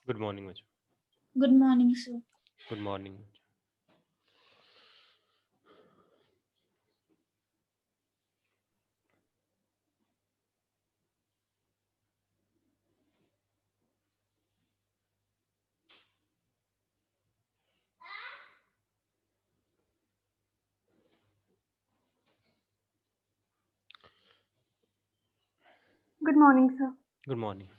Good morning बच्चों। Good morning, sir. Good morning. Good morning sir. Good morning.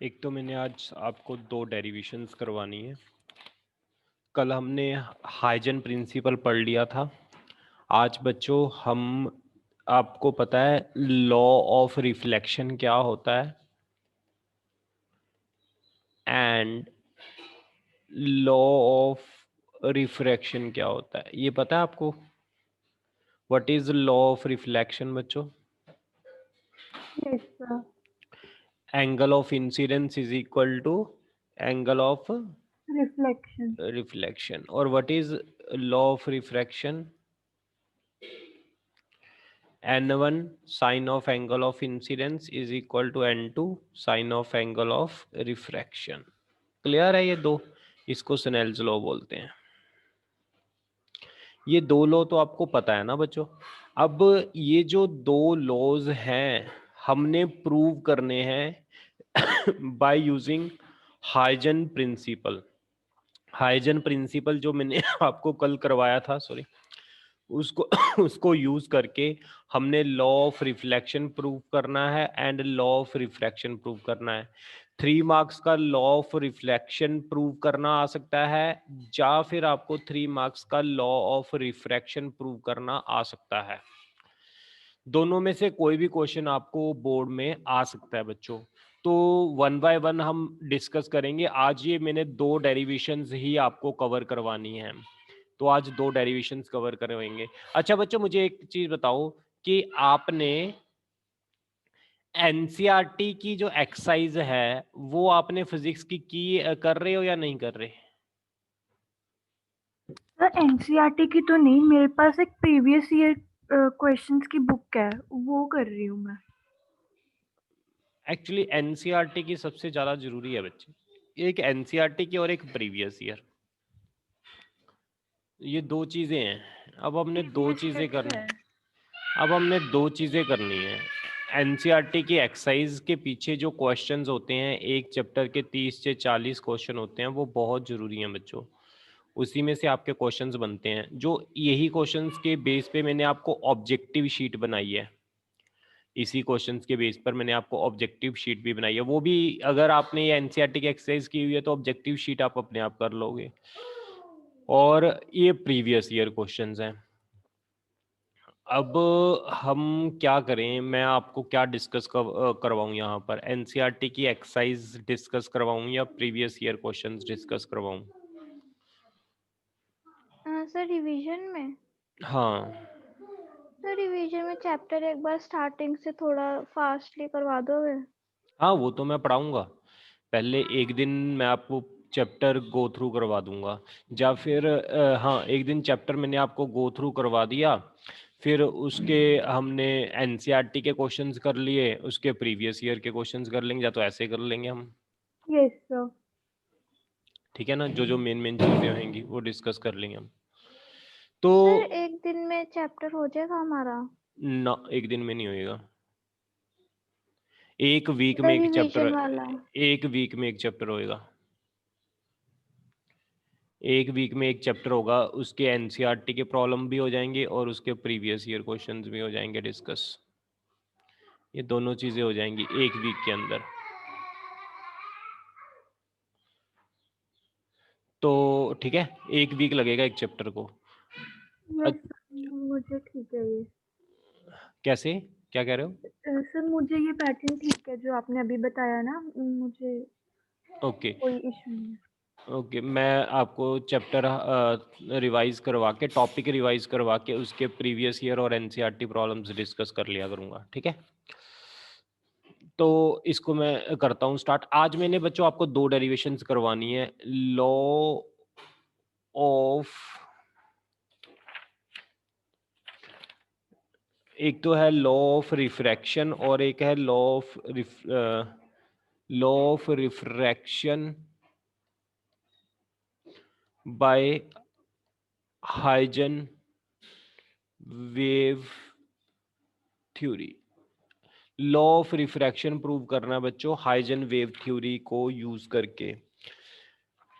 एक तो मैंने आज आपको 2 डेरिवेशंस करवानी है। कल हमने हाइजन प्रिंसिपल पढ़ लिया था। आज बच्चों हम आपको पता है लॉ ऑफ रिफ्लेक्शन क्या होता है एंड लॉ ऑफ रिफ्रैक्शन क्या होता है, ये पता है आपको? What is law of reflection बच्चों? Yes sir. Angle of incidence is equal to angle of reflection. Reflection. और what is law of refraction? n1 sine of angle of incidence is equal to n2 sine of angle of refraction. Clear है ये दो? इसको Snell's law बोलते हैं। ये 2 law तो आपको पता है ना बच्चों। अब ये जो 2 लॉज हैं हमने प्रूव करने हैं by using Huygens principle. Huygens principle जो मैंने आपको कल करवाया था, सॉरी, उसको उसको यूज करके हमने लॉ ऑफ रिफ्लेक्शन प्रूव करना है and law of refraction prove करना है। 3 मार्क्स का लॉ ऑफ रिफ्लेक्शन प्रूव करना आ सकता है या फिर आपको 3 मार्क्स का लॉ ऑफ रिफ्रैक्शन प्रूव करना आ सकता है। दोनों में से कोई भी क्वेश्चन आपको बोर्ड में आ सकता है बच्चों। तो 1 बाय 1 हम डिस्कस करेंगे। आज ये मैंने 2 डेरिवेशंस ही आपको कवर करवानी है, तो आज 2 डेरिवेशंस कवर करवाएंगे। अच्छा बच्चों, मुझे एक चीज बताओ कि आपने एनसीईआरटी की जो एक्सरसाइज है वो आपने फिजिक्स की कर रहे हो या नहीं कर रहे? सर एनसीईआरटी की तो नहीं, मेरे पास एक प्रीवियस ईयर क्वेश्चंस की बुक है, वो कर रही हूँ मैं। एक्चुअली एनसीईआरटी की सबसे ज्यादा जरूरी है बच्चे, एक एनसीईआरटी की और एक प्रीवियस ईयर, ये 2 चीजें हैं। अब हमने 2 प्रीवियस ईयर चीजें तो करनी है। अब हमने 2 चीजें करनी है। एनसीईआरटी की एक्सरसाइज के पीछे जो क्वेश्चंस होते हैं, एक चैप्टर के 30 से 40 क्वेश्चन होते हैं, वो बहुत जरूरी हैं बच्चों। उसी में से आपके क्वेश्चंस बनते हैं। जो यही क्वेश्चंस के बेस पे मैंने आपको ऑब्जेक्टिव शीट बनाई है। इसी क्वेश्चंस के बेस पर मैंने आपको ऑब्जेक्टिव शीट भी बनाई है। वो भी अगर आपने ये एनसीईआरटी की एक्सरसाइज की हुई है तो ऑब्जेक्टिव शीट आप अपने आप कर लोगे। और ये प्रीवियस ईयर क्वेश्चंस हैं। अब हम क्या करें, मैं आपको क्या डिस्कस करवाऊं यहाँ पर? एनसीईआरटी की एक्सरसाइज डिस्कस करवाऊं या प्रीवियस ईयर क्वेश्चंस डिस्कस करवाऊं? सर रिवीजन में हाँ सर रिवीजन में चैप्टर एक बार स्टार्टिंग से थोड़ा फास्टली करवा दोगे? हाँ, वो तो मैं पढ़ाऊंगा। पहले एक दिन मैं आपको चैप्टर गो थ्रू करवा दूंगा, या फिर हाँ, एक दिन चैप्टर मैंने आपको गो थ्रू करवा दिया, फिर उसके हमने एनसीईआरटी के क्वेश्चंस कर लिए, उसके प्रीवियस ईयर के क्वेश्चंस कर लेंगे, या तो ऐसे कर लेंगे हम। Yes sir. ठीक है ना, जो जो मेन मेन चीजें होंगी वो डिस्कस कर लेंगे हम। तो सर एक दिन में चैप्टर हो जाएगा हमारा? ना, एक दिन में नहीं होएगा। एक वीक में मतलब एक चैप्टर, रिवीजन वाला? एक वीक में एक चैप्टर होएगा। एक वीक में एक चैप्टर होगा, उसके एनसीईआरटी के प्रॉब्लम भी हो जाएंगे और उसके प्रीवियस ईयर क्वेश्चंस भी हो जाएंगे डिस्कस। ये दोनों चीजें हो जाएंगी एक वीक के अंदर। तो ठीक है, एक वीक लगेगा एक चैप्टर को। यस सर, मुझे ठीक है ये। कैसे, क्या कह रहे हो? सर मुझे ये पैटर्न ठीक है जो आपने अभी बताया ना, मुझे ओके कोई इशू नहीं है। ओके, मैं आपको चैप्टर रिवाइज करवा के, टॉपिक रिवाइज करवा के उसके प्रीवियस ईयर और एनसीईआरटी प्रॉब्लम्स डिस्कस कर लिया करूंगा। ठीक है, तो इसको मैं करता हूँ स्टार्ट। आज मैंने बच्चों आपको 2 डेरिवेशंस करवानी है। लॉ ऑफ, एक तो है लॉ ऑफ रिफ्रैक्शन और एक है law of law of refraction by Huygens wave theory. Law of refraction prove करना है बच्चों हाइजन वेव थ्योरी को यूज करके।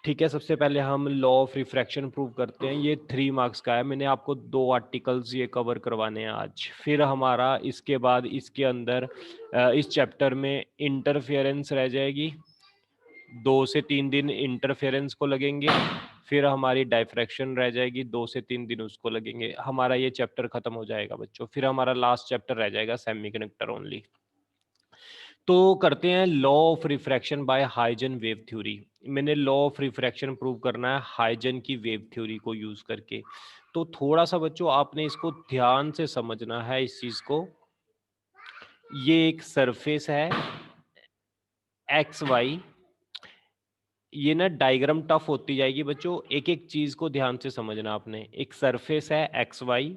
ठीक है, सबसे पहले हम लॉ ऑफ रिफ्रैक्शन प्रूव करते हैं। ये 3 मार्क्स का है, मैंने आपको 2 आर्टिकल्स ये कवर करवाने हैं आज। फिर हमारा इसके बाद इसके अंदर इस चैप्टर में इंटरफेरेंस रह जाएगी, 2 से 3 दिन इंटरफेरेंस को लगेंगे। फिर हमारी डायफ्रैक्शन रह जाएगी, 2 से 3 दिन उसको लगेंगे। हमारा ये चैप्टर खत्म हो जाएगा बच्चों। फिर हमारा लास्ट चैप्टर रह जाएगा सेमीकंडक्टर ओनली। तो करते हैं law of refraction by Huygens wave theory. मैंने लॉ ऑफ रिफ्रैक्शन प्रूव करना है हाइजन की वेव थ्योरी को यूज करके। तो थोड़ा सा बच्चों आपने इसको ध्यान से समझना है इस चीज को। ये एक सरफेस है एक्स वाई, ये ना डायग्राम टफ होती जाएगी बच्चों, एक एक चीज को ध्यान से समझना आपने। एक सरफेस है एक्स वाई,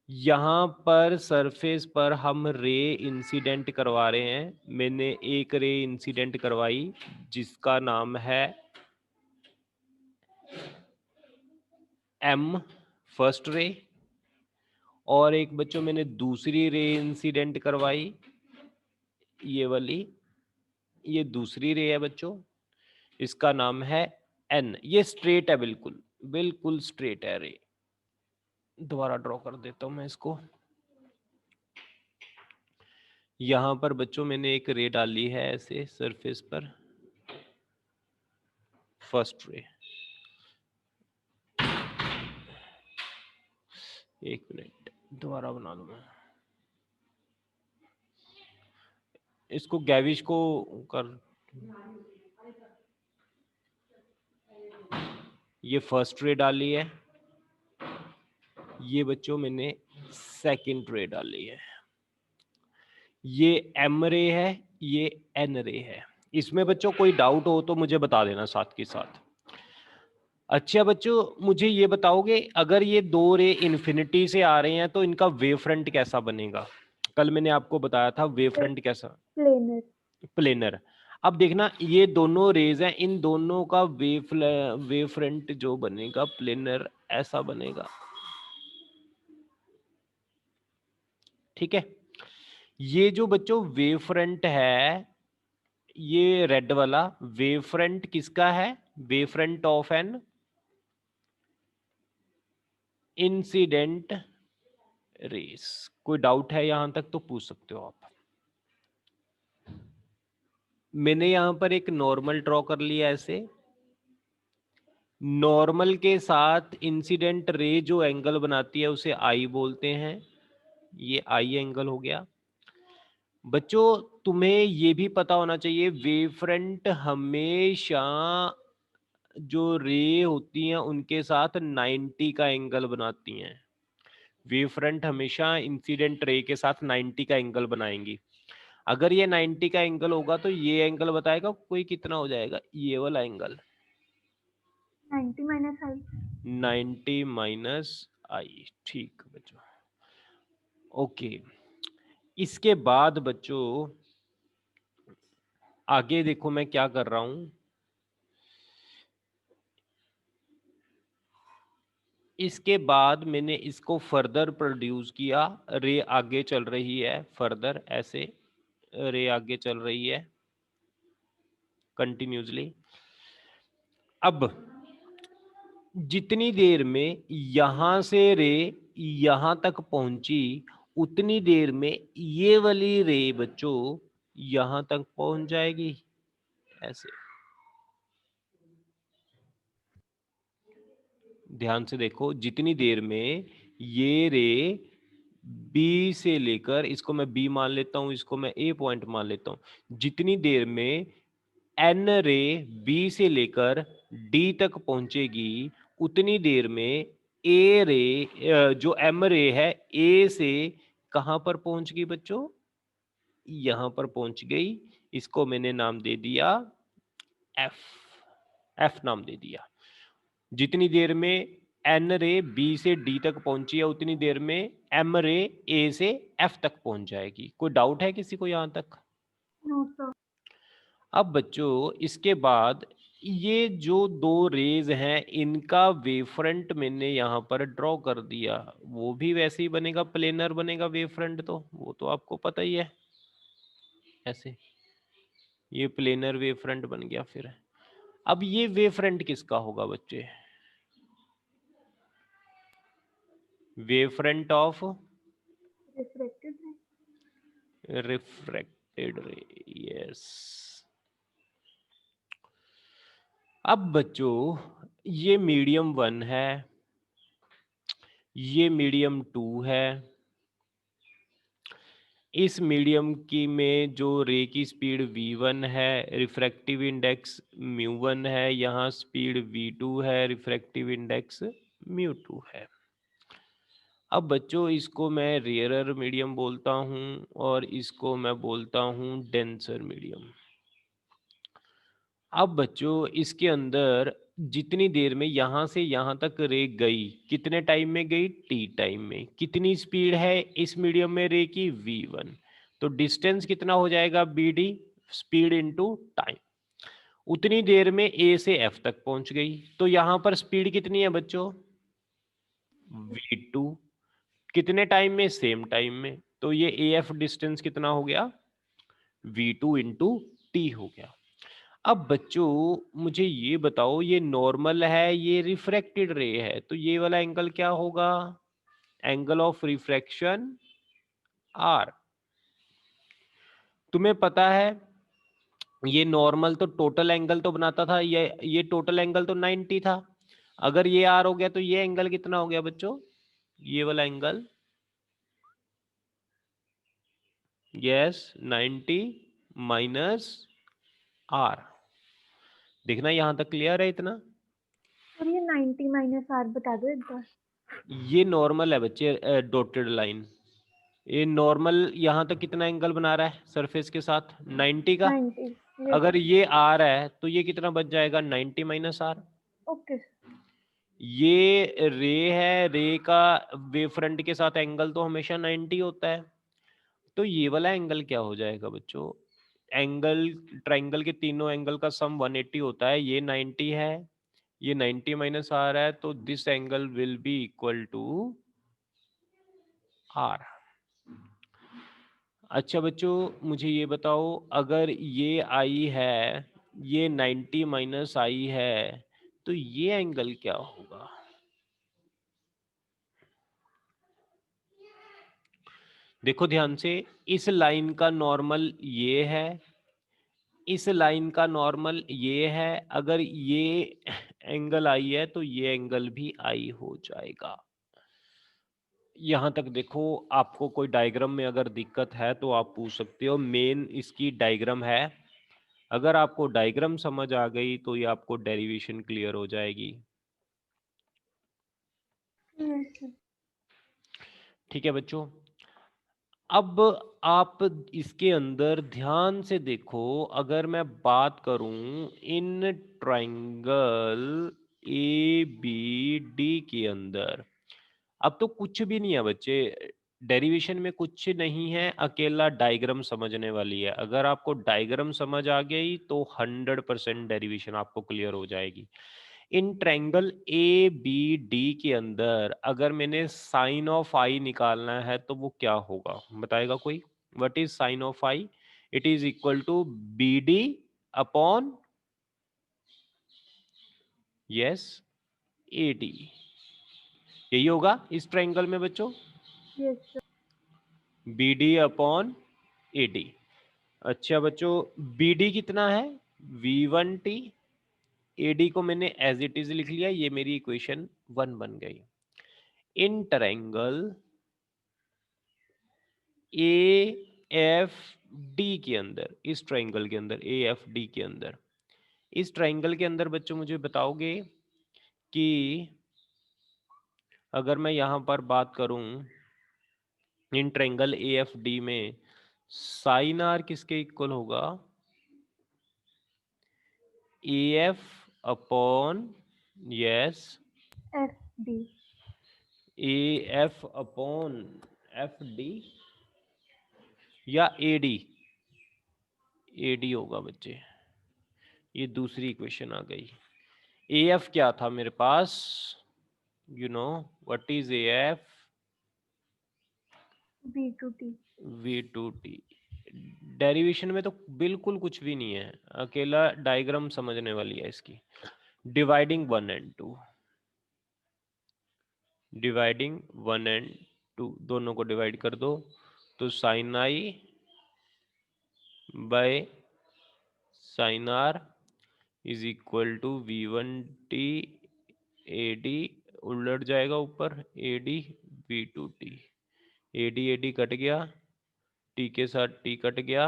यहाँ पर सरफेस पर हम रे इंसिडेंट करवा रहे हैं। मैंने एक रे इंसिडेंट करवाई जिसका नाम है एम फर्स्ट रे, और एक बच्चों मैंने दूसरी रे इंसिडेंट करवाई ये वाली, ये दूसरी रे है बच्चों, इसका नाम है एन। ये स्ट्रेट है, बिल्कुल बिल्कुल स्ट्रेट है रे। दोबारा ड्रॉ कर देता हूं मैं इसको। यहां पर बच्चों मैंने एक रे डाली है ऐसे सरफेस पर, फर्स्ट रे। एक मिनट दोबारा बना लूं मैं इसको, गैविश को कर। ये फर्स्ट रे डाली है, ये बच्चों मैंने सेकंड रे डाली है। ये एम रे है, ये एन रे है। इसमें बच्चों कोई डाउट हो तो मुझे बता देना साथ के साथ। अच्छा बच्चों मुझे ये बताओगे, अगर ये 2 रे इन्फिनिटी से आ रहे हैं तो इनका वेव फ्रंट कैसा बनेगा? कल मैंने आपको बताया था वेव फ्रंट कैसा, प्लेनर। प्लेनर। अब देखना ये दोनों रेज हैं, इन दोनों का वेव फ्रंट जो बनेगा प्लेनर ऐसा बनेगा। ठीक है, ये जो बच्चों वेव फ्रंट है, ये रेड वाला वेव फ्रंट किसका है? Wave front of an incident rays. कोई डाउट है यहां तक तो पूछ सकते हो आप। मैंने यहां पर एक नॉर्मल ड्रॉ कर लिया ऐसे, नॉर्मल के साथ इंसिडेंट रे जो एंगल बनाती है उसे आई बोलते हैं। ये आई एंगल हो गया। बच्चों तुम्हें ये भी पता होना चाहिए वेव फ्रंट हमेशा जो रे होती हैं उनके साथ 90 का एंगल बनाती हैं। वेव फ्रंट हमेशा इंसिडेंट रे के साथ 90 का एंगल बनाएंगी। अगर ये 90 का एंगल होगा तो ये एंगल बताएगा कोई कितना हो जाएगा, ये वाला एंगल 90 माइनस आई। 90 माइनस आई। ठीक बच्चों, ओके। इसके बाद बच्चों आगे देखो मैं क्या कर रहा हूं। इसके बाद मैंने इसको फर्दर प्रोड्यूस किया, रे आगे चल रही है फर्दर, ऐसे रे आगे चल रही है कंटिन्यूसली। अब जितनी देर में यहां से रे यहां तक पहुंची उतनी देर में ये वाली रे बच्चों यहां तक पहुंच जाएगी ऐसे। ध्यान से देखो, जितनी देर में ये रे बी से लेकर, इसको मैं बी मान लेता हूं, इसको मैं ए पॉइंट मान लेता हूं, जितनी देर में एन रे बी से लेकर डी तक पहुंचेगी उतनी देर में ए रे जो एम रे है ए से कहां पर पहुंच गई बच्चों? यहां पर पहुंच गई। इसको मैंने नाम दे दिया एफ, एफ नाम दे दिया। जितनी देर में एन रे बी से डी तक पहुंची है उतनी देर में एम रे ए से एफ तक पहुंच जाएगी। कोई डाउट है किसी को यहां तक? No sir. अब बच्चों इसके बाद ये जो दो रेज हैं इनका वेवफ्रंट मैंने यहाँ पर ड्रॉ कर दिया, वो भी वैसे ही बनेगा, प्लेनर बनेगा वेवफ्रंट, तो वो तो आपको पता ही है। ऐसे ये प्लेनर वेवफ्रंट बन गया। फिर अब ये वेवफ्रंट किसका होगा बच्चे? वेवफ्रंट ऑफ रिफ्लेक्टेड है। रिफ्रैक्टेड रे, यस। अब बच्चों ये मीडियम 1 है, ये मीडियम 2 है। इस मीडियम की में जो रे की स्पीड v1 है, रिफ्रैक्टिव इंडेक्स μ1 है, यहाँ स्पीड v2 है, रिफ्रैक्टिव इंडेक्स μ2 है। अब बच्चों इसको मैं रेयरर मीडियम बोलता हूँ और इसको मैं बोलता हूँ डेंसर मीडियम। अब बच्चों इसके अंदर जितनी देर में यहाँ से यहाँ तक रे गई, कितने टाइम में गई? t टाइम में। कितनी स्पीड है इस मीडियम में रे की? v1। तो डिस्टेंस कितना हो जाएगा? bd, speed into time. उतनी देर में a से f तक पहुंच गई, तो यहाँ पर स्पीड कितनी है बच्चों? v2। कितने टाइम में? सेम टाइम में। तो ये AF डिस्टेंस कितना हो गया? v2 इंटू टी हो गया। अब बच्चों मुझे ये बताओ, ये नॉर्मल है, ये रिफ्रैक्टेड रे है, तो ये वाला एंगल क्या होगा? Angle of refraction R। तुम्हें पता है ये नॉर्मल तो टोटल एंगल तो बनाता था, ये टोटल एंगल तो 90 था। अगर ये R हो गया तो ये एंगल कितना हो गया बच्चों? ये वाला एंगल, यस, 90 माइनस R। देखना यहां तक क्लियर है इतना? और ये 90 माइनस आर बता दो एक बार। ये नॉर्मल है बच्चे, डॉटेड लाइन। ये नॉर्मल यहाँ तक कितना एंगल बना रहा है सरफेस के साथ? 90 का। 90। अगर ये आर है तो ये कितना बच जाएगा? 90 माइनस आर। ओके। ये रे है, रे का वेव फ्रंट के साथ एंगल तो हमेशा 90 होता है, तो ये वाला एंगल क्या हो जाएगा बच्चों? एंगल, ट्रायंगल के तीनों एंगल का सम 180 होता है, ये 90 है, ये 90 माइनस आर है, तो this angle will be equal to R. अच्छा बच्चों मुझे ये बताओ, अगर ये आई है, ये 90 माइनस आई है, तो ये एंगल क्या होगा? देखो ध्यान से, इस लाइन का नॉर्मल ये है, इस लाइन का नॉर्मल ये है। अगर ये एंगल आई है तो ये एंगल भी आई हो जाएगा। यहाँ तक देखो, आपको कोई डायग्राम में अगर दिक्कत है तो आप पूछ सकते हो, मेन इसकी डायग्राम है। अगर आपको डायग्राम समझ आ गई तो ये आपको डेरिवेशन क्लियर हो जाएगी। ठीक है बच्चों, अब आप इसके अंदर ध्यान से देखो, अगर मैं बात करूं in triangle A B D के अंदर, अब तो कुछ भी नहीं है बच्चे, डेरिवेशन में कुछ नहीं है, अकेला डायग्राम समझने वाली है। अगर आपको डायग्राम समझ आ गई तो 100% डेरिवेशन आपको क्लियर हो जाएगी। In triangle A B D के अंदर अगर मैंने साइन ऑफ आई निकालना है तो वो क्या होगा, बताएगा कोई? What is sine of I? It is equal to B D upon, yes, A D. यही होगा इस ट्रायंगल में बच्चों, yes sir. B D upon A D. अच्छा बच्चों, बी डी कितना है? V1t। ए डी को मैंने एज इट इज लिख लिया, ये मेरी इक्वेशन 1 बन गई। इन ट्रायंगल ए एफ डी के अंदर, इस ट्रायंगल के अंदर, ए एफ डी के अंदर, इस ट्रायंगल के अंदर बच्चों मुझे बताओगे कि अगर मैं यहां पर बात करूं in triangle A F D में, साइन आर किसके इक्वल होगा? A F upon, yes, F D. A F upon F D या ए डी? ए डी होगा बच्चे। ये दूसरी इक्वेशन आ गई। AF क्या था मेरे पास, you know what is AF? V2T। V2T। Derivation में तो बिल्कुल कुछ भी नहीं है, अकेला डायग्राम समझने वाली है इसकी। डिवाइडिंग 1 and 2, डिवाइडिंग 1 and 2 दोनों को डिवाइड कर दो तो sine I by sine R is equal to V1T AD, उलट जाएगा ऊपर AD V2T। AD AD cut गया, T के साथ T कट गया,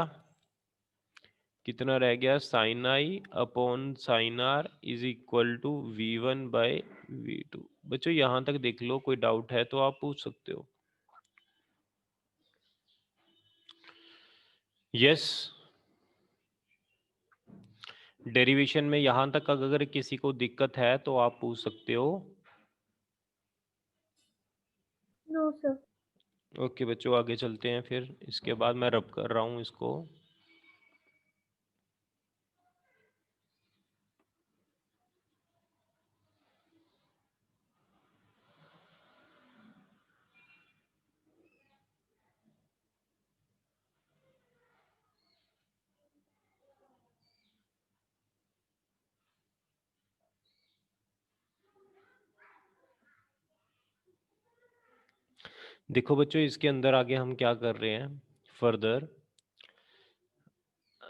कितना रह गया, sine I upon sine R is equal to V1 by V2। बच्चों यहाँ तक देख लो, कोई डाउट है तो आप पूछ सकते हो। यस, डेरिवेशन में यहाँ तक अगर किसी को दिक्कत है तो आप पूछ सकते हो। No sir. ओके बच्चों, आगे चलते हैं फिर, इसके बाद मैं रब कर रहा हूँ इसको। देखो बच्चों, इसके अंदर आगे हम क्या कर रहे हैं फर्दर,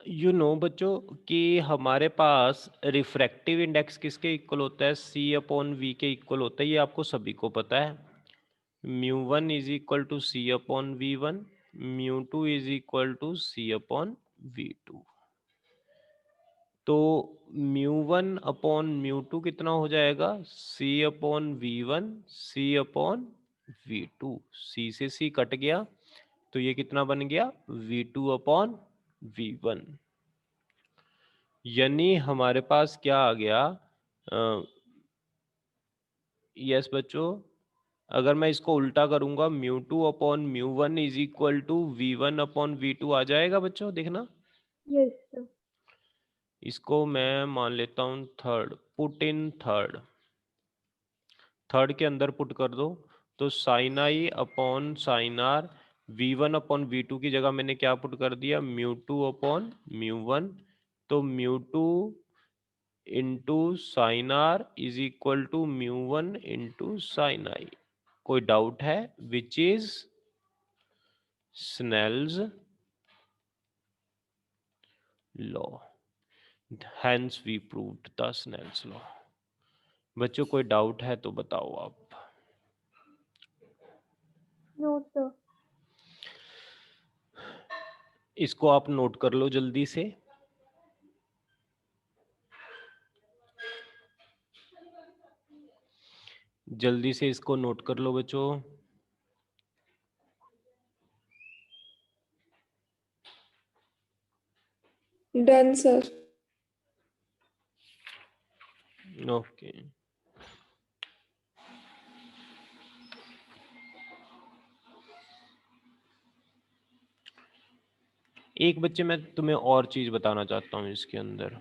यू नो बच्चों कि हमारे पास रिफ्रैक्टिव इंडेक्स किसके इक्वल होता है, C/V के इक्वल होता है, ये आपको सभी को पता है। μ1 is equal to C/V1, μ2 is equal to C/V2। तो μ1/μ2 कितना हो जाएगा, C/V1 C/V2। C से C कट गया तो ये कितना बन गया, V2/V1। यानी हमारे पास क्या आ गया, यस बच्चों, अगर मैं इसको उल्टा करूंगा μ2/μ1 इज इक्वल टू V1/V2 आ जाएगा बच्चों, देखना। Yes sir. इसको मैं मान लेता हूँ third, put in third, third के अंदर पुट कर दो तो sine I upon sine R, V1/V2 की जगह मैंने क्या पुट कर दिया, μ2/μ1। तो μ2 into sine R is equal to μ1 into sine I. कोई डाउट है, which is Snell's law, hence we proved the Snell's law. बच्चों कोई डाउट है तो बताओ आप। No sir. इसको आप नोट कर लो जल्दी से। जल्दी से इसको नोट कर लो बच्चों। Done sir. ओके, एक बच्चे मैं तुम्हें और चीज बताना चाहता हूँ इसके अंदर।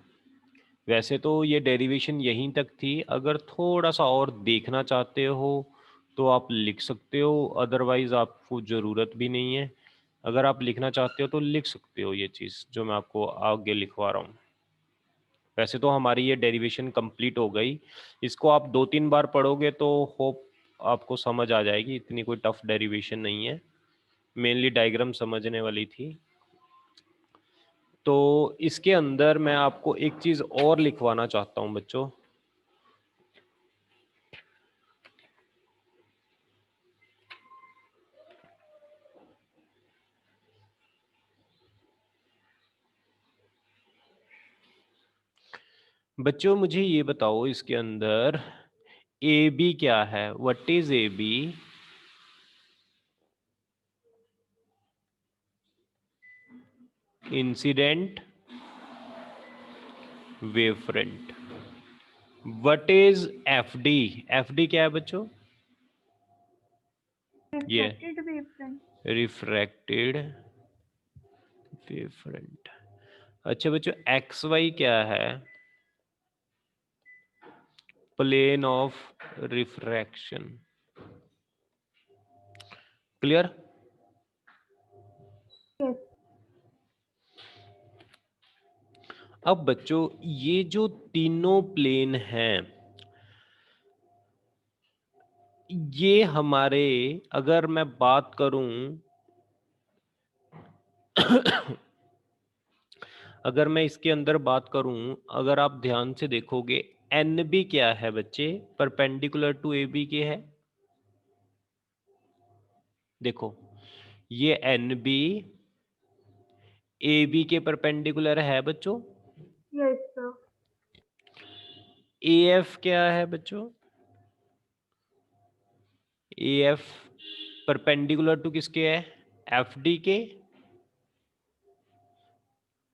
वैसे तो ये डेरिवेशन यहीं तक थी, अगर थोड़ा सा और देखना चाहते हो तो आप लिख सकते हो, अदरवाइज आपको ज़रूरत भी नहीं है। अगर आप लिखना चाहते हो तो लिख सकते हो ये चीज़ जो मैं आपको आगे लिखवा रहा हूँ। वैसे तो हमारी ये डेरिवेशन कंप्लीट हो गई, इसको आप 2-3 बार पढ़ोगे तो होप आपको समझ आ जाएगी, इतनी कोई टफ डेरिवेशन नहीं है, मेनली डायग्राम समझने वाली थी। तो इसके अंदर मैं आपको एक चीज़ और लिखवाना चाहता हूँ बच्चों। बच्चों मुझे ये बताओ इसके अंदर AB क्या है, what is AB? Incident wave front. What is FD? FD क्या है बच्चों? ये refracted wave front. Refracted wave front. अच्छा बच्चों XY क्या है? Plane of refraction. क्लियर? अब बच्चों ये जो तीनों प्लेन हैं, ये हमारे, अगर मैं बात करूं अगर मैं इसके अंदर बात करूं, अगर आप ध्यान से देखोगे, एन बी क्या है बच्चे? परपेंडिकुलर टू ए बी के है। देखो ये एन बी ए बी के परपेंडिकुलर है बच्चों। Yes sir. ए एफ क्या है बच्चों? ए एफ परपेंडिकुलर टू किसके है? एफ डी के।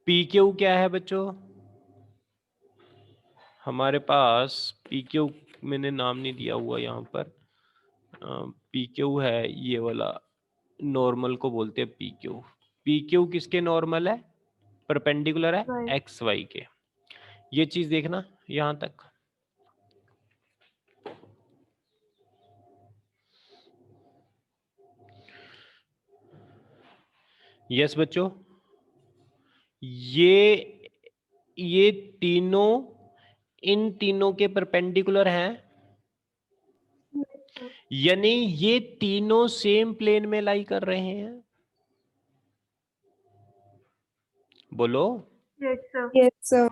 पी क्यू क्या है बच्चों? हमारे पास पी क्यू, मैंने नाम नहीं दिया हुआ यहाँ पर, पी क्यू है ये वाला, नॉर्मल को बोलते हैं पी क्यू। पी क्यू किसके नॉर्मल है? परपेंडिकुलर है Right. एक्स वाई के। ये चीज देखना यहां तक। यस बच्चों, ये तीनों इन तीनों के परपेंडिकुलर हैं, यानी ये तीनों सेम प्लेन में लाई कर रहे हैं। बोलो। Yes sir. Yes, sir.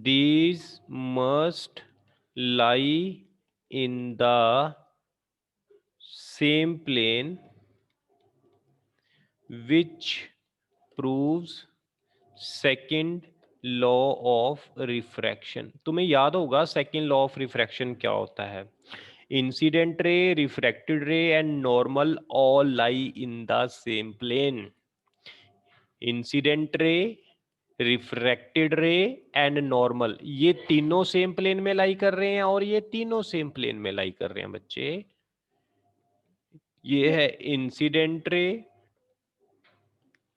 These must lie in the same plane, which proves second law of refraction। तुम्हें याद होगा सेकंड लॉ ऑफ रिफ्रैक्शन क्या होता है? Incident ray, refracted ray and normal all lie in the same plane. Incident ray, refracted ray and normal, ये तीनों same plane में लाई कर रहे हैं, और ये तीनों सेम प्लेन में लाई कर रहे हैं बच्चे। ये है incident ray,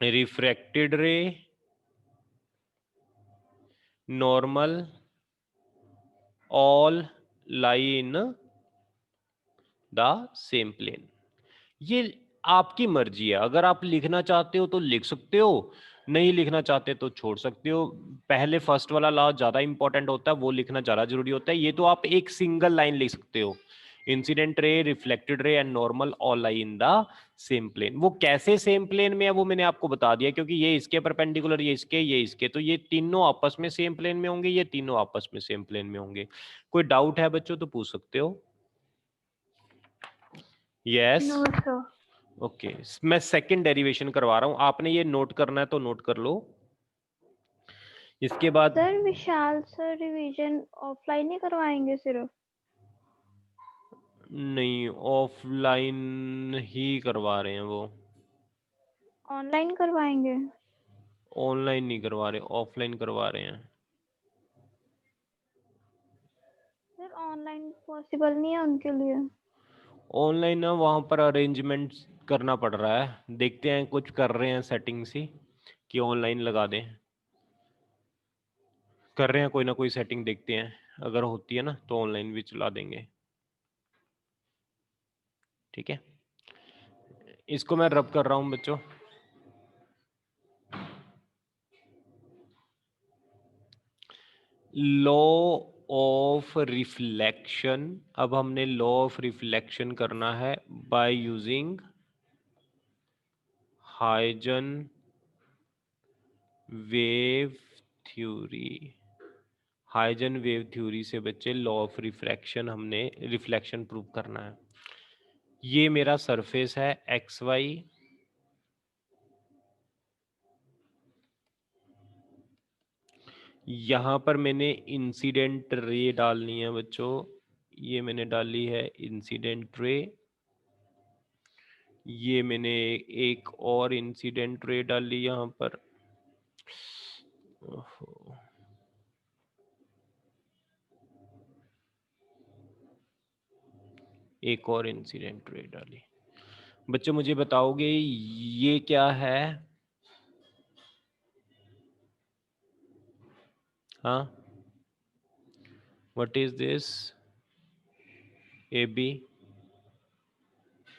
refracted ray, normal all lie in the same plane. ये आपकी मर्जी है, अगर आप लिखना चाहते हो तो लिख सकते हो, नहीं लिखना चाहते तो छोड़ सकते हो। पहले फर्स्ट वाला लॉ ज्यादा इंपॉर्टेंट होता है, वो लिखना ज्यादा जरूरी होता है। ये तो आप एक सिंगल लाइन लिख सकते हो, incident ray, reflected ray and normal all lie in the same plane. वो कैसे सेम प्लेन में है वो मैंने आपको बता दिया, क्योंकि ये इसके परपेंडिकुलर, ये इसके, तो ये तीनों आपस में सेम प्लेन में होंगे, ये तीनों आपस में सेम प्लेन में होंगे। कोई डाउट है बच्चों तो पूछ सकते हो। Yes no sir. ओके, मैं सेकंड डेरिवेशन करवा रहा हूं, आपने ये नोट करना है तो नोट कर लो। इसके बाद सर विशाल सर रिवीजन ऑफलाइन ही करवाएंगे सिर्फ? नहीं, ऑफलाइन ही करवा रहे हैं वो, ऑनलाइन करवाएंगे? ऑनलाइन नहीं करवा रहे, ऑफलाइन करवा रहे हैं। सर ऑनलाइन पॉसिबल नहीं है उनके लिए? ऑनलाइन ना वहाँ पर अरेंजमेंट करना पड़ रहा है, देखते हैं कुछ कर रहे हैं सेटिंग सी कि ऑनलाइन लगा दें, कर रहे हैं कोई ना कोई सेटिंग, देखते हैं अगर होती है ना तो ऑनलाइन भी चला देंगे। ठीक है, इसको मैं रब कर रहा हूँ बच्चों। लॉ ऑफ रिफ्लेक्शन, अब हमने लॉ ऑफ रिफ्लेक्शन करना है bye using Huygens wave theory. Huygens wave theory से बच्चे लॉ ऑफ रिफ्रैक्शन, हमने रिफ्लेक्शन प्रूव करना है। ये मेरा सरफेस है एक्स वाई, यहाँ पर मैंने इंसिडेंट रे डालनी है बच्चों, ये मैंने डाली है इंसिडेंट रे, ये मैंने एक और इंसिडेंट रे डाली यहाँ पर, ओहो। एक और इंसिडेंट रे डाली। बच्चों मुझे बताओगे ये क्या है? हाँ what is this? A B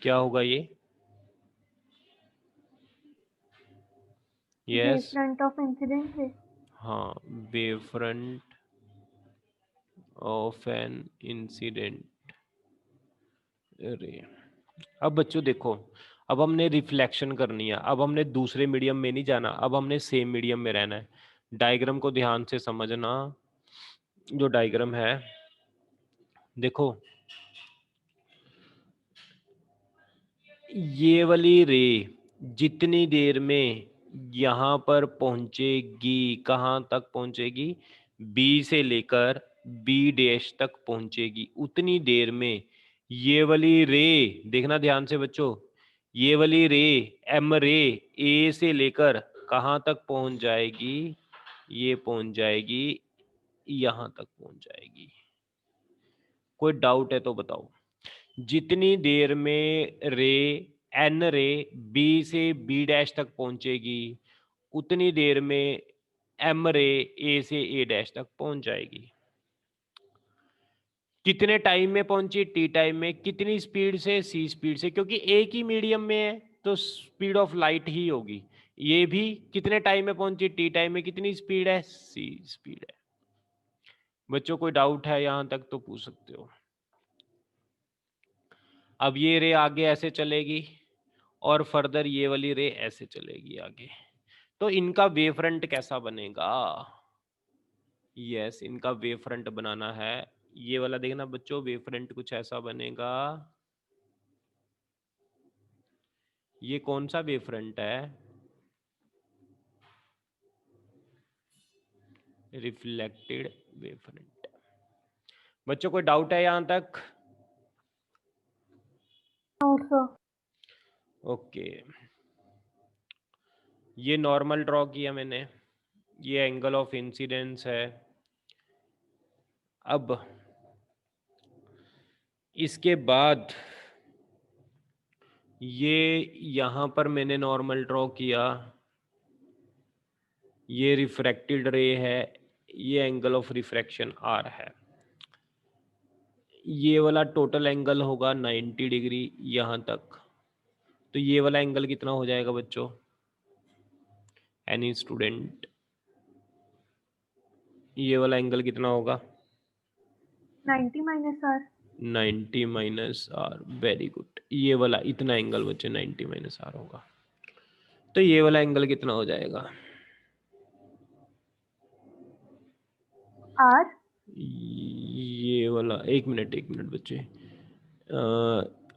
क्या होगा ये? Yes, wavefront of incident ray. हाँ, wave front of an incident ray. अब बच्चों देखो, अब हमने रिफ्लेक्शन करनी है, अब हमने दूसरे मीडियम में नहीं जाना, अब हमने सेम मीडियम में रहना है। डायग्राम को ध्यान से समझना, जो डायग्राम है देखो, ये वाली रे जितनी देर में यहाँ पर पहुंचेगी, कहाँ तक पहुंचेगी? बी से लेकर बी डैश तक पहुंचेगी, उतनी देर में ये वाली रे, देखना ध्यान से बच्चों, ये वाली रे एम रे ए से लेकर कहाँ तक पहुंच जाएगी? ये पहुंच जाएगी, यहाँ तक पहुंच जाएगी। कोई डाउट है तो बताओ। जितनी देर में रे एन रे बी से बी डैश तक पहुंचेगी, उतनी देर में एम रे ए से ए डैश तक पहुंच जाएगी। कितने टाइम में पहुंची? टी टाइम में। कितनी स्पीड से? सी स्पीड से, क्योंकि एक ही मीडियम में है तो स्पीड ऑफ लाइट ही होगी। ये भी कितने टाइम में पहुंची? टी टाइम में। कितनी स्पीड है? सी स्पीड है। बच्चों कोई डाउट है यहां तक तो पूछ सकते हो। अब ये रे आगे ऐसे चलेगी और फर्दर ये वाली रे ऐसे चलेगी आगे, तो इनका वेव फ्रंट कैसा बनेगा? यस, इनका वेव फ्रंट बनाना है। ये वाला देखना बच्चों, वेव फ्रंट कुछ ऐसा बनेगा। ये कौन सा वेव फ्रंट है? Reflected wave front. बच्चों कोई डाउट है यहां तक? ओके, ये नॉर्मल ड्रॉ किया मैंने, ये एंगल ऑफ इंसिडेंस है। अब इसके बाद ये यहाँ पर मैंने नॉर्मल ड्रॉ किया, ये रिफ्रैक्टेड रे है, ये एंगल ऑफ रिफ्रैक्शन आर है। ये वाला टोटल एंगल होगा 90 डिग्री यहाँ तक, तो ये वाला एंगल कितना हो जाएगा बच्चों? एनी स्टूडेंट, ये वाला एंगल कितना होगा? 90 minus R. 90 minus R, very good. ये वाला इतना एंगल बच्चे 90 माइनस आर होगा, तो ये वाला एंगल कितना हो जाएगा? आर। ये वाला, एक मिनट बच्चे,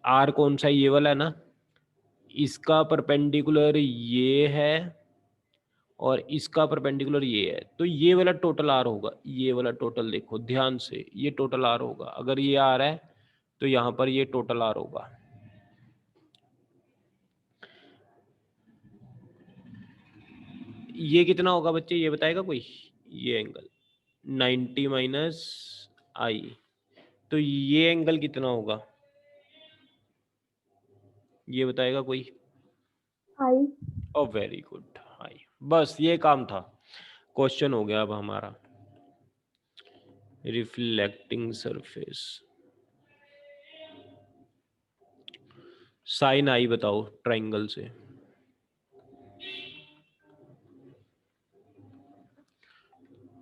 आर कौन सा? ये वाला है ना, इसका परपेंडिकुलर ये है और इसका परपेंडिकुलर ये है, तो ये वाला टोटल आर होगा। ये वाला टोटल देखो ध्यान से, ये टोटल आर होगा। अगर ये आर है तो यहाँ पर ये टोटल आर होगा। ये कितना होगा बच्चे, ये बताएगा कोई? ये एंगल 90 माइनस आई, तो ये एंगल कितना होगा? ये बताएगा कोई? आई। ओ वेरी गुड, आई। बस ये काम था, क्वेश्चन हो गया अब हमारा। रिफ्लेक्टिंग सरफेस, साइन आई बताओ ट्रायंगल से।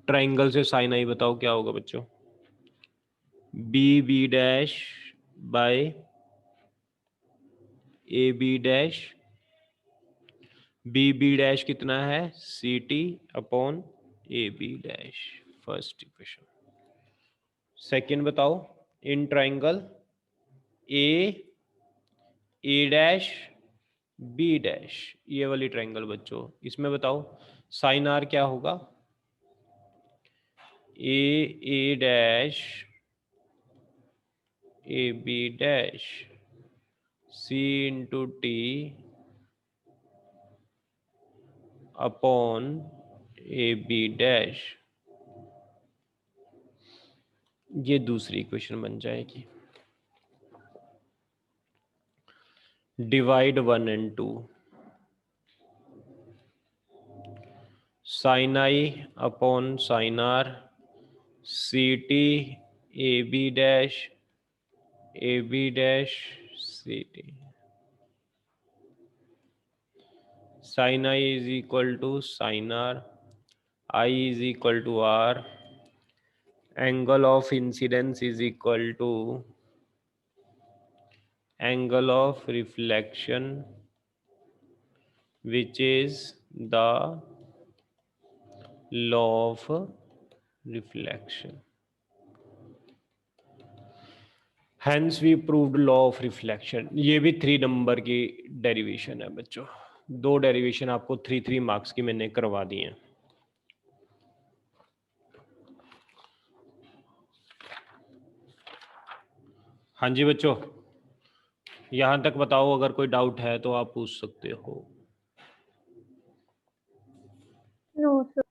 ट्रायंगल से साइन आई बताओ क्या होगा बच्चों? B B dash by A B dash, B B dash कितना है? C T upon A B dash, first equation. Second बताओ, in triangle A dash B dash, ये वाली ट्रायंगल बच्चों, इसमें बताओ साइन आर क्या होगा? A dash A B dash C into T upon A B dash, ये दूसरी इक्वेशन बन जाएगी। Divide 1 and 2, sine I upon sine R, C T AB dash CT sin I is equal to sin R, I is equal to R, angle of incidence is equal to angle of reflection, which is the law of reflection. Hence we proved law of reflection. ये भी 3 number की derivation है बच्चों, 2 derivation आपको 3 marks की मैंने करवा दी हैं। हाँ जी बच्चों, यहाँ तक बताओ, अगर कोई डाउट है तो आप पूछ सकते हो। No sir.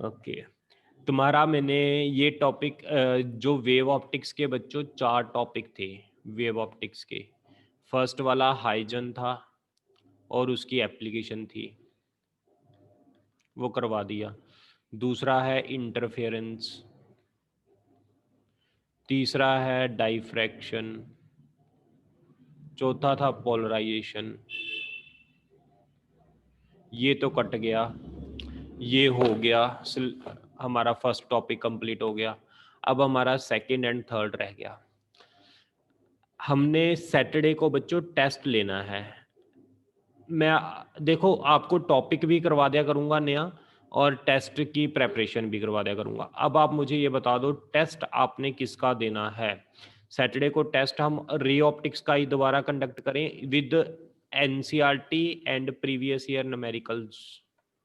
ओके, तुम्हारा मैंने ये टॉपिक जो वेव ऑप्टिक्स के बच्चों 4 टॉपिक थे वेव ऑप्टिक्स के। फर्स्ट वाला हाइजन था और उसकी एप्लीकेशन थी, वो करवा दिया। दूसरा है इंटरफेरेंस, तीसरा है डाइफ्रैक्शन, चौथा था पोलराइजेशन। ये तो कट गया, ये हो गया, हमारा फर्स्ट टॉपिक कंप्लीट हो गया। अब हमारा सेकंड एंड थर्ड रह गया। हमने सैटरडे को बच्चों टेस्ट लेना है। मैं देखो आपको टॉपिक भी करवा दिया करूंगा नया, और टेस्ट की प्रेपरेशन भी करवा दिया करूंगा। अब आप मुझे ये बता दो, टेस्ट आपने किसका देना है? सैटरडे को टेस्ट हम रे ऑप्टिक्स का ही दोबारा कंडक्ट करें with NCERT and previous year numericals.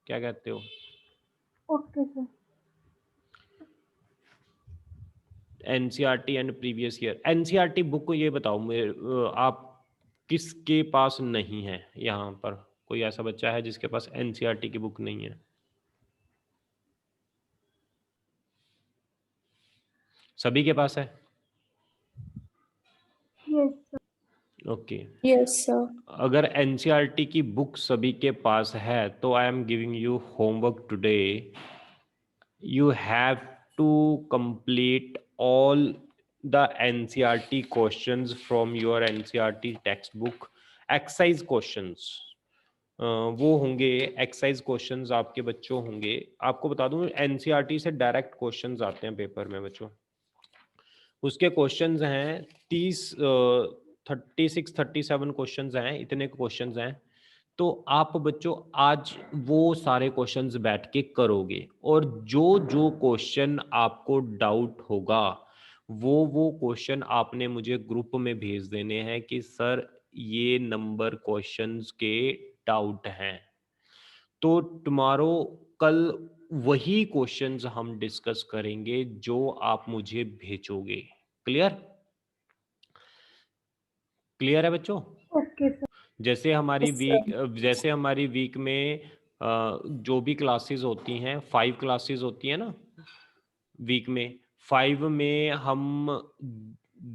क्या कहते हो? Okay sir. NCERT and previous year. NCERT book को ये बताओ मेरे, आप किसके पास नहीं है? यहाँ पर कोई ऐसा बच्चा है जिसके पास एनसीईआरटी की बुक नहीं है? सभी के पास है? Yes sir. Okay, Yes, sir. अगर एनसीईआरटी की बुक सभी के पास है तो I am giving you homework today. You have to complete all the NCERT questions from your NCERT text book. Exercise questions वो होंगे, एक्सरसाइज क्वेश्चंस आपके बच्चों होंगे। आपको बता दूं एनसीईआरटी से डायरेक्ट क्वेश्चंस आते हैं पेपर में बच्चों। उसके क्वेश्चंस हैं 36-37 क्वेश्चंस हैं, इतने क्वेश्चंस हैं। तो आप बच्चों आज वो सारे क्वेश्चंस बैठ के करोगे, और जो जो क्वेश्चन आपको डाउट होगा वो क्वेश्चन आपने मुझे ग्रुप में भेज देने हैं कि सर ये नंबर क्वेश्चंस के डाउट हैं। तो टुमारो कल वही क्वेश्चंस हम डिस्कस करेंगे जो आप मुझे भेजोगे। क्लियर? क्लियर है बच्चों? Okay sir. जैसे हमारी Yes, वीक में जो भी क्लासेस होती हैं, 5 क्लासेस होती हैं ना वीक में, 5 में हम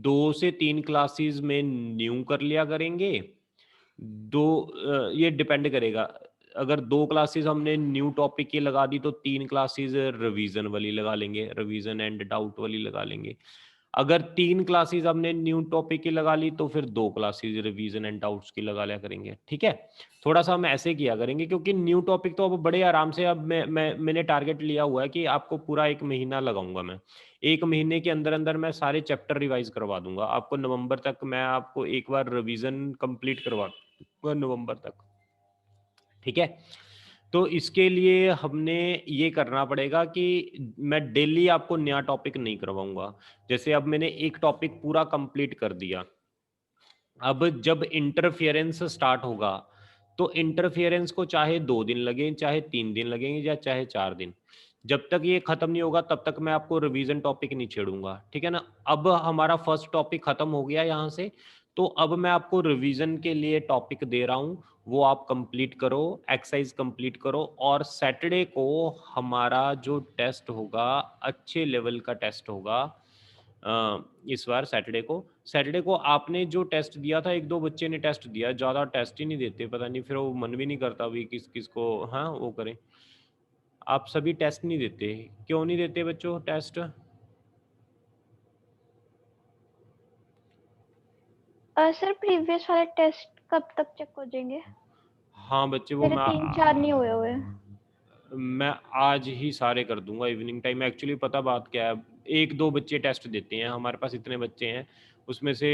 2 से 3 क्लासेस में न्यू कर लिया करेंगे। ये डिपेंड करेगा, अगर 2 क्लासेस हमने न्यू टॉपिक की लगा दी तो 3 क्लासेस रिवीजन वाली लगा लेंगे, रिवीजन एंड डाउट वाली लगा लेंगे। अगर 3 क्लासेस हमने न्यू टॉपिक की लगा ली तो फिर 2 क्लासेस रिवीजन एंड डाउट्स की लगा लिया करेंगे। ठीक है, थोड़ा सा हम ऐसे किया करेंगे, क्योंकि न्यू टॉपिक तो अब बड़े आराम से, अब मैंने टारगेट लिया हुआ है कि आपको पूरा 1 महीना लगाऊंगा मैं। 1 महीने के अंदर अंदर मैं सारे चैप्टर रिवाइज करवा दूंगा आपको। नवंबर तक मैं आपको एक बार रिवीजन कंप्लीट करवा दूंगा, नवंबर तक। ठीक है, तो इसके लिए हमने ये करना पड़ेगा कि मैं डेली आपको नया टॉपिक नहीं करवाऊंगा। जैसे अब मैंने एक टॉपिक पूरा कंप्लीट कर दिया, अब जब इंटरफेरेंस स्टार्ट होगा तो इंटरफेरेंस को चाहे 2 दिन लगे, चाहे 3 दिन लगेंगे, या चाहे 4 दिन, जब तक ये खत्म नहीं होगा तब तक मैं आपको रिवीजन टॉपिक नहीं छेड़ूंगा। ठीक है ना? अब हमारा फर्स्ट टॉपिक खत्म हो गया यहाँ से, तो अब मैं आपको रिवीजन के लिए टॉपिक दे रहा हूँ, वो आप कंप्लीट करो, एक्सरसाइज कंप्लीट करो। और सैटरडे को हमारा जो टेस्ट होगा, अच्छे लेवल का टेस्ट होगा। इस बार सैटरडे को आपने जो टेस्ट दिया था, 1-2 बच्चे ने टेस्ट दिया, ज़्यादा टेस्ट ही नहीं देते, पता नहीं फिर वो मन भी नहीं करता भी किस को हाँ वो करें। आप सभी टेस्ट नहीं देते, क्यों नहीं देते बच्चों टेस्ट? सर प्रीवियस वाले टेस्ट कब तक चेक हो जाएंगे? हाँ बच्चे, वो मेरे 3-4 नहीं हुए हुए। मैं आज ही सारे कर दूंगा इवनिंग टाइम में। एक्चुअली पता बात क्या है, 1-2 बच्चे टेस्ट देते हैं, हमारे पास इतने बच्चे हैं, उसमें से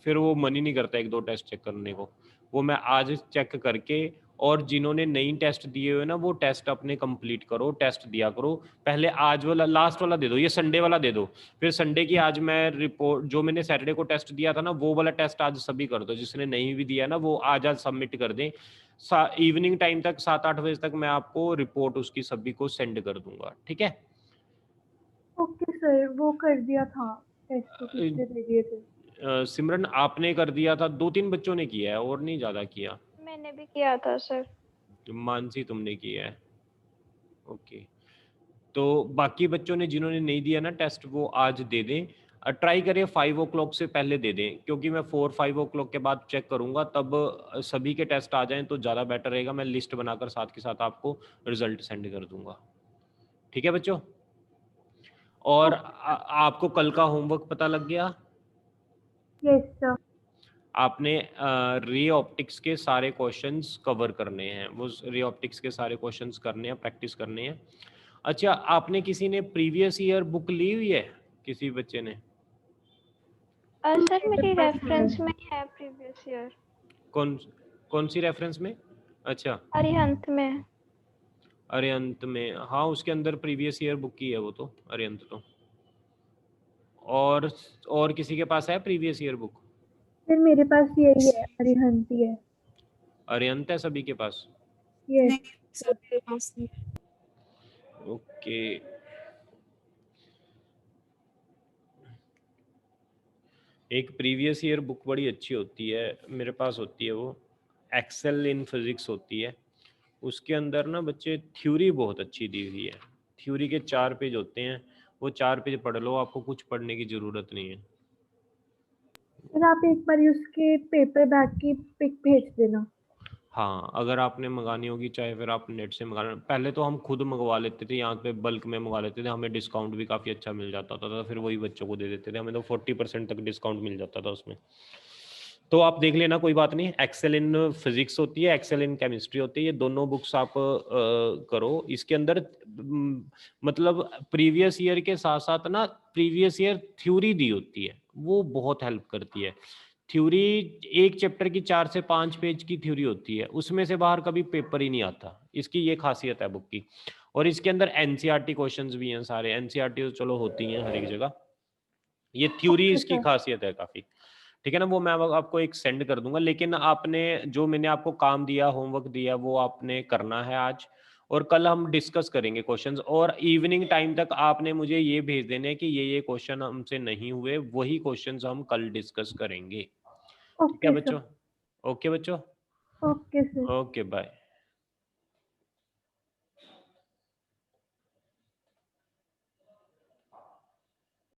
फिर वो मन ही नहीं करता 1-2 टेस्ट चेक करने को। वो मैं आज चेक करके, और जिन्होंने नई टेस्ट दिए हुए ना, वो टेस्ट अपने कंप्लीट करो, टेस्ट दिया करो। पहले आज वाला लास्ट वाला दे दो, ये संडे वाला दे दो, फिर संडे की आज मैं रिपोर्ट, जो मैंने सैटरडे को टेस्ट दिया था ना, वो वाला टेस्ट आज सभी कर दो। जिसने नहीं भी दिया ना, वो आज सबमिट कर दें। इवनिंग टाइम तक 7-8 बजे तक मैं आपको रिपोर्ट उसकी सभी को सेंड कर दूंगा, ठीक है? ओके सर, वो कर दिया था, टेस्ट तो किसने दे दिए थे? सिमरन आपने कर दिया था, 2-3 बच्चों ने किया है और नहीं ज़्यादा किया। मैंने भी किया था सर। मानसी तुमने किया है, ओके। तो बाकी बच्चों ने जिन्होंने नहीं दिया ना टेस्ट, वो आज दे दें। ट्राई करें 5 o'clock से पहले दे दें, क्योंकि मैं 4-5 o'clock के बाद चेक करूंगा, तब सभी के टेस्ट आ जाएं तो ज़्यादा बेटर रहेगा। मैं लिस्ट बनाकर साथ के साथ आपको रिजल्ट सेंड कर दूंगा, ठीक है बच्चों? और आपको कल का होमवर्क पता लग गया? Yes sir. आपने रे ऑप्टिक्स के सारे क्वेश्चंस कवर करने हैं, वो रे ऑप्टिक्स के सारे क्वेश्चंस करने हैं, प्रैक्टिस करने हैं। अच्छा, आपने किसी ने प्रीवियस ईयर बुक ली हुई है, किसी बच्चे ने? सर मेरी रेफरेंस में है प्रीवियस ईयर। कौन सी रेफरेंस में? अच्छा, अरिहंत में। अरिहंत में, हाँ उसके अंदर प्रीवियस ईयर बुक की है वो तो, अरिहंत तो। और किसी के पास है प्रीवियस ईयर बुक? सर मेरे पास यही है, अरिहंत ही है। अरिहंत है सभी के पास? यस सर मेरे पास नहीं। ओके, एक प्रीवियस ईयर बुक बड़ी अच्छी होती है, मेरे पास होती है वो, एक्सेल इन फिजिक्स होती है। उसके अंदर ना बच्चे थ्योरी बहुत अच्छी दी हुई है। थ्योरी के 4 पेज होते हैं, वो 4 पेज पढ़ लो, आपको कुछ पढ़ने की ज़रूरत नहीं है। सर आप एक बार उसके पेपर बैग की पिक भेज देना। हाँ, अगर आपने मंगानी होगी, चाहे फिर आप नेट से मंगा लेना। पहले तो हम खुद मंगवा लेते थे, यहाँ पे बल्क में मंगवा लेते थे, हमें डिस्काउंट भी काफ़ी अच्छा मिल जाता था, फिर वही बच्चों को दे देते थे, हमें तो 40% तक डिस्काउंट मिल जाता था उसमें। तो आप देख लेना, कोई बात नहीं। एक्सेल इन फिजिक्स होती है, एक्सेल इन केमिस्ट्री होती है, ये दोनों बुक्स आप करो। इसके अंदर मतलब प्रीवियस ईयर के साथ साथ ना प्रीवियस ईयर थ्योरी दी होती है, वो बहुत हेल्प करती है। थ्योरी एक चैप्टर की 4 से 5 पेज की थ्योरी होती है, उसमें से बाहर कभी पेपर ही नहीं आता, इसकी ये खासियत है बुक की। और इसके अंदर एनसीईआरटी क्वेश्चंस भी हैं सारे, एनसीईआरटी तो चलो होती हैं हर एक जगह, ये थ्योरी ओके इसकी सर। खासियत है काफ़ी, ठीक है ना? वो मैं अब आपको एक सेंड कर दूंगा, लेकिन आपने जो मैंने आपको काम दिया, होमवर्क दिया, वो आपने करना है आज, और कल हम डिस्कस करेंगे क्वेश्चंस। और इवनिंग टाइम तक आपने मुझे ये भेज देने हैं कि ये क्वेश्चन हमसे नहीं हुए, वही क्वेश्चंस हम कल डिस्कस करेंगे, ठीक है ओके बच्चों? सर। ओके बच्चों, ओके सर। Okay bye.